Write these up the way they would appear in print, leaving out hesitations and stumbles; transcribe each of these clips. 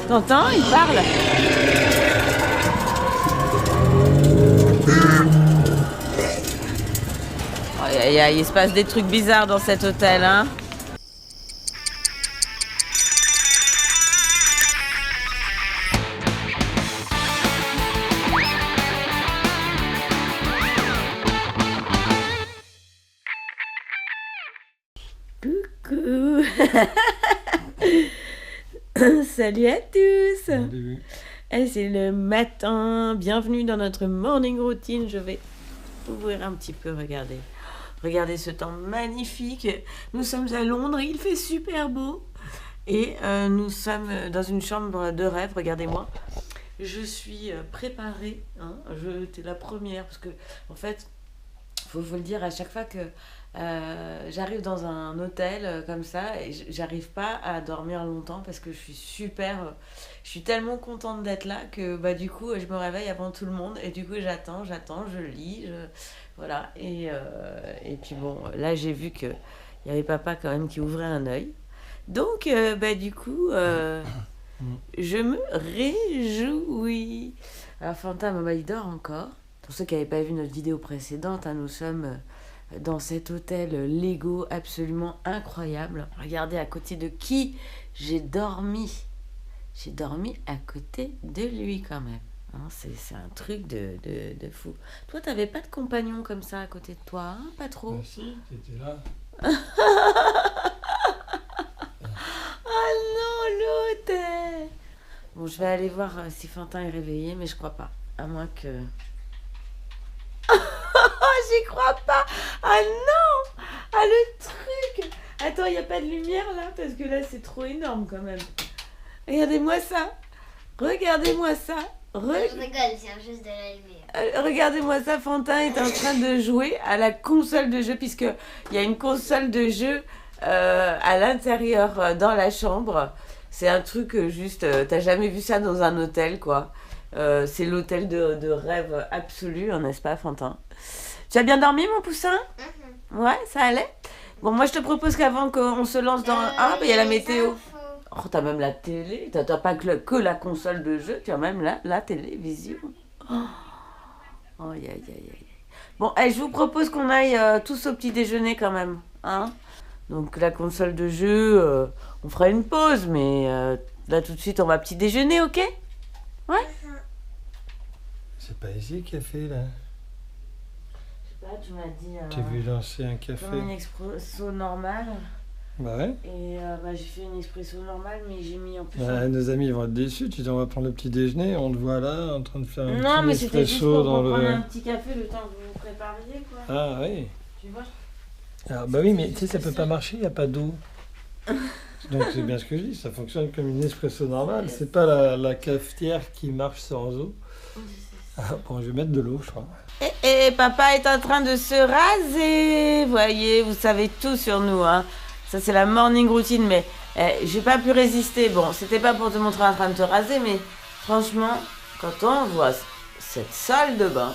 T'entends? Il parle. Aïe, aïe, aïe, il se passe des trucs bizarres dans cet hôtel, hein. Coucou. Salut à tous. Salut. C'est le matin. Bienvenue dans notre morning routine. Je vais ouvrir un petit peu, regardez. Regardez ce temps magnifique. Nous sommes à Londres, il fait super beau. Et nous sommes dans une chambre de rêve, regardez-moi. Je suis préparée. Hein. J'étais la première parce que, en fait, faut le dire à chaque fois que j'arrive dans un hôtel comme ça et j'arrive pas à dormir longtemps parce que je suis tellement contente d'être là que bah du coup je me réveille avant tout le monde et du coup j'attends, je lis, voilà et puis bon là j'ai vu que il y avait papa quand même qui ouvrait un œil donc bah du coup je me réjouis. Alors Fanta il dort encore. Pour ceux qui n'avaient pas vu notre vidéo précédente, hein, nous sommes dans cet hôtel Lego absolument incroyable. Regardez à côté de qui j'ai dormi. J'ai dormi à côté de lui quand même. Hein, c'est un truc de fou. Toi, t'avais pas de compagnon comme ça à côté de toi, hein? Pas trop. Bah si, t'étais là. Oh non, l'hôtel. Bon, je vais aller voir si Fantin est réveillé, mais je crois pas. À moins que... J'y crois pas. Ah non. Ah le truc. Attends, il n'y a pas de lumière là parce que là c'est trop énorme quand même. Regardez-moi ça. Regardez-moi ça. Je rigole, c'est juste de la lumière. Regardez-moi ça, Fantin est en train de jouer à la console de jeu puisque il y a une console de jeu à l'intérieur dans la chambre. C'est un truc juste, t'as jamais vu ça dans un hôtel quoi. C'est l'hôtel de rêve absolu, hein, n'est-ce pas Fantin? Tu as bien dormi mon poussin? Ouais, ça allait? Bon, moi je te propose qu'avant qu'on se lance dans... Ah, bah il y a la météo. Oh, t'as même la télé. T'as pas que la console de jeu, tu as même la télévision. Oh, aïe, aïe, aïe, aïe. Bon, je vous propose qu'on aille tous au petit déjeuner quand même. Hein? Donc la console de jeu, on fera une pause, mais là tout de suite on va petit déjeuner, ok? Ouais? C'est pas ici le café là. Là, tu m'as dit... Tu veux lancer un café? Comme une expresso normale. Bah ouais. Et j'ai fait une expresso normale, mais j'ai mis en plus... Nos amis vont être déçus, tu dis on va prendre le petit déjeuner, on te voit là en train de faire un Non, petit mais c'était juste espresso pour dans prendre le... un petit café le temps que vous vous prépariez, quoi. Ah oui. Tu vois? Ah, bah oui, mais tu sais, ça peut pas marcher, il n'y a pas d'eau. Donc c'est bien ce que je dis, ça fonctionne comme une espresso normale, c'est pas la cafetière qui marche sans eau. Ah, bon, je vais mettre de l'eau, je crois. Et papa est en train de se raser. Voyez, vous savez tout sur nous, hein. Ça, c'est la morning routine, mais j'ai pas pu résister. Bon, c'était pas pour te montrer en train de te raser, mais franchement, quand on voit cette salle de bain,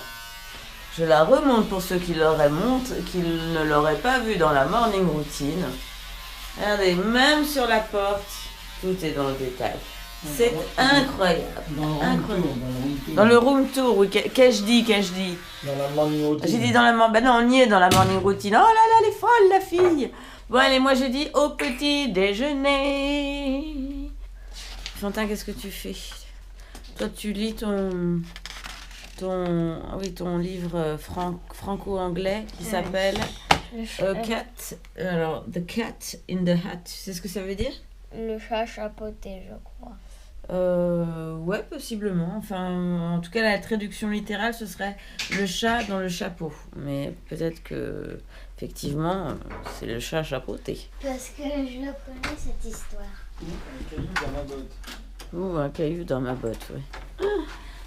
je la remonte pour ceux qui ne l'auraient pas vu dans la morning routine. Regardez, même sur la porte, tout est dans le détail. C'est incroyable. Dans le room tour, oui. Qu'ai-je dit? Dans la morning routine. J'ai dit dans la morning... Ben non, on y est dans la morning routine. Oh là là, elle est folle, la fille. Bon, allez, moi je dis au petit déjeuner. Fantin, qu'est-ce que tu fais? Toi, tu lis ton livre franco-anglais qui s'appelle Cat. Alors, The Cat in the Hat. Tu sais ce que ça veut dire? Le chat chapeauté, je crois. Ouais, possiblement. Enfin, en tout cas, la traduction littérale, ce serait le chat dans le chapeau. Mais peut-être que, effectivement, c'est le chat chapeauté. Parce que je la connais, cette histoire. Un caillou dans ma botte. Ouh, un caillou dans ma botte, oui.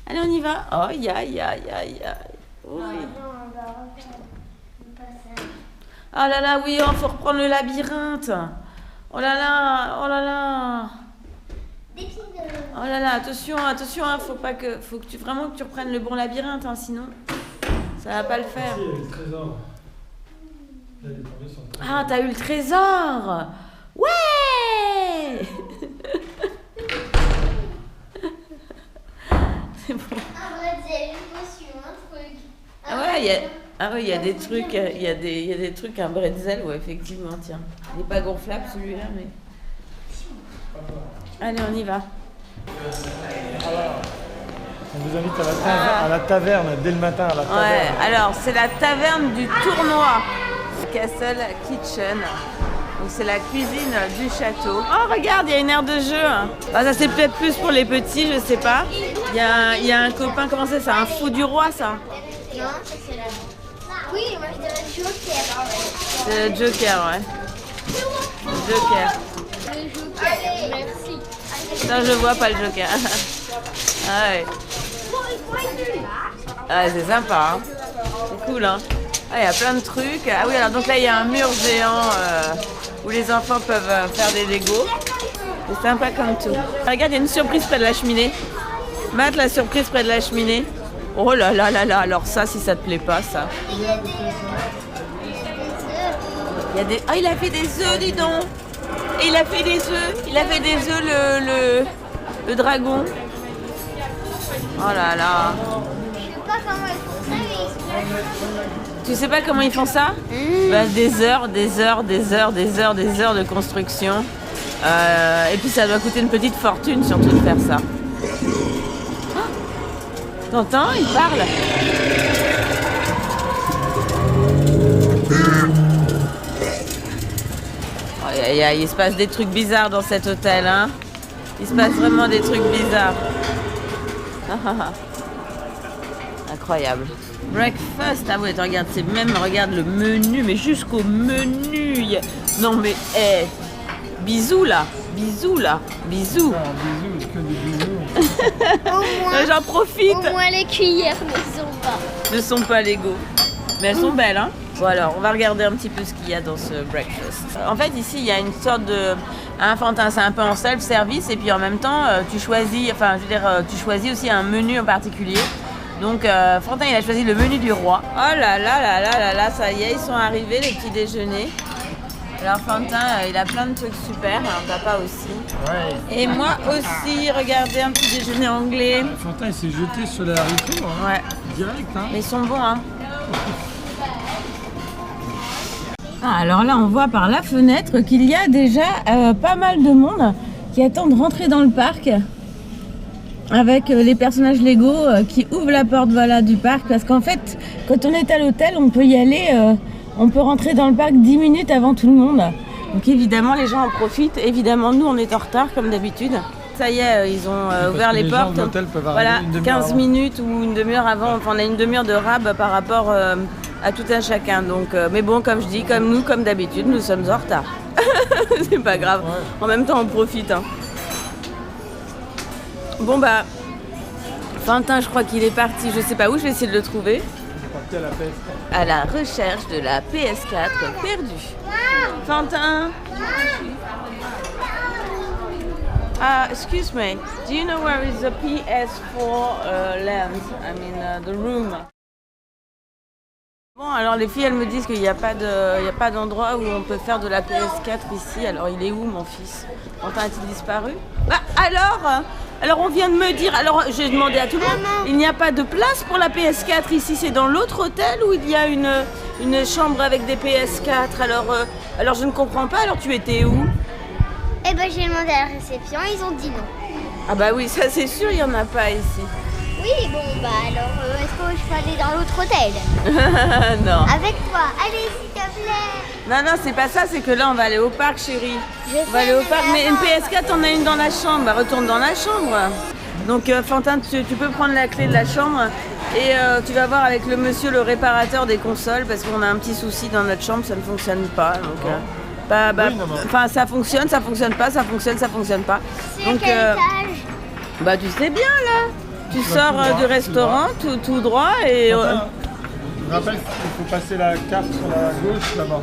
Allez, on y va. Oh, aïe, aïe, aïe, aïe. Oui. Non, on va refaire un passage. Ah là là, oui, faut reprendre le labyrinthe. Oh là là, oh là là. Des petits Oh là là, attention, hein, faut que tu vraiment que tu reprennes le bon labyrinthe, hein, sinon ça va pas le faire. Si, il y a le trésor. Elle est tombée sur le trésor. Ah, t'as eu le trésor. Ouais. Ah oui, il y a des trucs, il y a des trucs, un bretzel, ouais, effectivement, tiens. Il n'est pas gonflable celui-là, mais... Allez, on y va. On vous invite à la taverne dès le matin à la taverne. Ouais, alors c'est la taverne du tournoi. Castle Kitchen. Donc c'est la cuisine du château. Oh regarde, il y a une aire de jeu. Ah, ça c'est peut-être plus pour les petits, je sais pas. Il y a un copain, comment c'est un fou du roi ça? Non, ça c'est la... Oui, moi je dirais Joker. C'est le Joker, ouais. Le Joker. Le Joker, merci. Non, je vois pas le Joker. Ah ouais. Ah, c'est sympa, hein. C'est cool, hein. Ah, il y a plein de trucs. Ah oui, alors donc là, il y a un mur géant où les enfants peuvent faire des Legos. C'est sympa comme tout. Regarde, il y a une surprise près de la cheminée. Matt, la surprise près de la cheminée. Oh là là là là, alors ça, si ça te plaît pas, ça. Il y a des... Ah, il a fait des œufs, dis donc. Et il a fait des œufs. Il a fait des œufs, le dragon. Oh là là. Je sais pas comment ils font ça, mais Tu sais pas comment ils font ça? Bah, des heures de construction. Et puis ça doit coûter une petite fortune surtout de faire ça. Oh, t'entends? Il parle. Oh, il se passe des trucs bizarres dans cet hôtel, hein. Il se passe vraiment des trucs bizarres. Incroyable. Breakfast, ah ouais, regarde, regarde le menu, mais jusqu'au menu. Non mais, bisous là, bisous. Ah, bisous, que des bisous. J'en profite. au moins les cuillères Ne sont pas Lego. Mais elles sont belles, hein. Bon alors, on va regarder un petit peu ce qu'il y a dans ce breakfast. En fait, ici, il y a une sorte de... Fantin, c'est un peu en self-service et puis en même temps, tu choisis aussi un menu en particulier. Donc, Fantin, il a choisi le menu du roi. Oh là là là là là là, ça y est, ils sont arrivés, les petits déjeuners. Alors, Fantin, il a plein de trucs super, hein, papa aussi. Ouais. Et moi aussi, regardez, un petit déjeuner anglais. Fantin, il s'est jeté sur les haricots, hein. Ouais. Direct, hein. Mais ils sont bons, hein. Ah, alors là, on voit par la fenêtre qu'il y a déjà pas mal de monde qui attend de rentrer dans le parc avec les personnages Lego qui ouvrent la porte du parc. Parce qu'en fait, quand on est à l'hôtel, on peut y aller, on peut rentrer dans le parc 10 minutes avant tout le monde. Donc évidemment, les gens en profitent. Évidemment, nous, on est en retard comme d'habitude. Ça y est, ils ont ouvert les portes. Gens de l'hôtel peuvent Voilà, arriver une 15 demi-heure minutes ou une demi-heure avant. Enfin, on a une demi-heure de rab par rapport à tout un chacun. Donc, mais bon, comme je dis, comme nous, comme d'habitude, nous sommes en retard. C'est pas grave. Ouais. En même temps, on profite, hein. Bon bah, Fantin, je crois qu'il est parti. Je sais pas où. Je vais essayer de le trouver. Il est parti à la PS4. À la recherche de la PS4 perdue. Fantin. Excuse me. Do you know where is the PS4 land? I mean the room. Bon, alors les filles, elles me disent qu'il n'y a pas d'endroit où on peut faire de la PS4 ici. Alors il est où mon fils? Fantin a-t-il disparu? Bah alors on vient de me dire, alors j'ai demandé à tout le monde, il n'y a pas de place pour la PS4 ici, c'est dans l'autre hôtel où il y a une chambre avec des PS4. Alors je ne comprends pas, alors tu étais où? Eh ben j'ai demandé à la réception, ils ont dit non. Ah bah oui, ça c'est sûr, il n'y en a pas ici. Oui, bon bah alors est-ce que je peux aller dans l'autre hôtel? Non. Avec toi, allez s'il te plaît. Non, c'est pas ça, c'est que là on va aller au parc, chérie. On va aller au parc, mais une PS4, on a une dans la chambre, bah, retourne dans la chambre. Donc Fantin, tu peux prendre la clé de la chambre et tu vas voir avec le monsieur, le réparateur des consoles, parce qu'on a un petit souci dans notre chambre, ça ne fonctionne pas. Donc, enfin, ça fonctionne pas, ça fonctionne pas. C'est à quel étage? Bah tu sais bien là. Tu sors du restaurant tout droit et... Je rappelle qu'il faut passer la carte sur la gauche là-bas.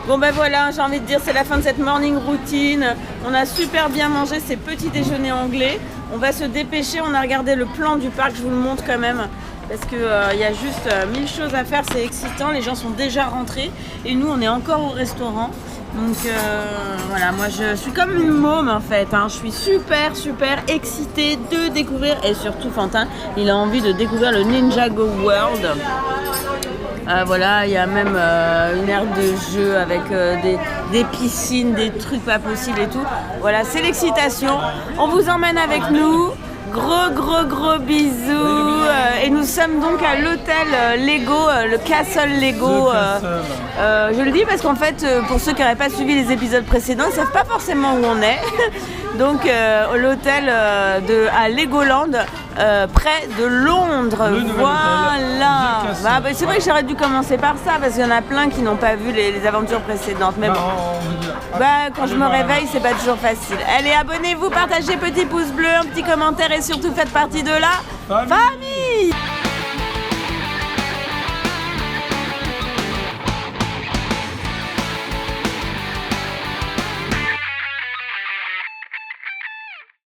Bon ben voilà, j'ai envie de dire, c'est la fin de cette morning routine. On a super bien mangé ces petits déjeuners anglais. On va se dépêcher, on a regardé le plan du parc, je vous le montre quand même. parce que il y a juste 1000 choses à faire, c'est excitant, les gens sont déjà rentrés et nous on est encore au restaurant. Donc voilà, moi je suis comme une môme en fait, hein. Je suis super excitée de découvrir, et surtout Fantin, il a envie de découvrir le Ninjago World. Voilà, il y a même une aire de jeu avec des piscines, des trucs pas possibles et tout. Voilà, c'est l'excitation. On vous emmène avec nous. Gros bisous. Et nous sommes donc à l'hôtel Lego, le Castle Lego. Je le dis parce qu'en fait, pour ceux qui n'auraient pas suivi les épisodes précédents, ils ne savent pas forcément où on est. Donc l'hôtel à Legoland, près de Londres. Voilà. C'est vrai que j'aurais dû commencer par ça parce qu'il y en a plein qui n'ont pas vu les aventures précédentes. Mais bon, quand je me réveille, c'est pas toujours facile. Allez, abonnez-vous, partagez, petit pouce bleu, un petit commentaire et surtout faites partie de la famille.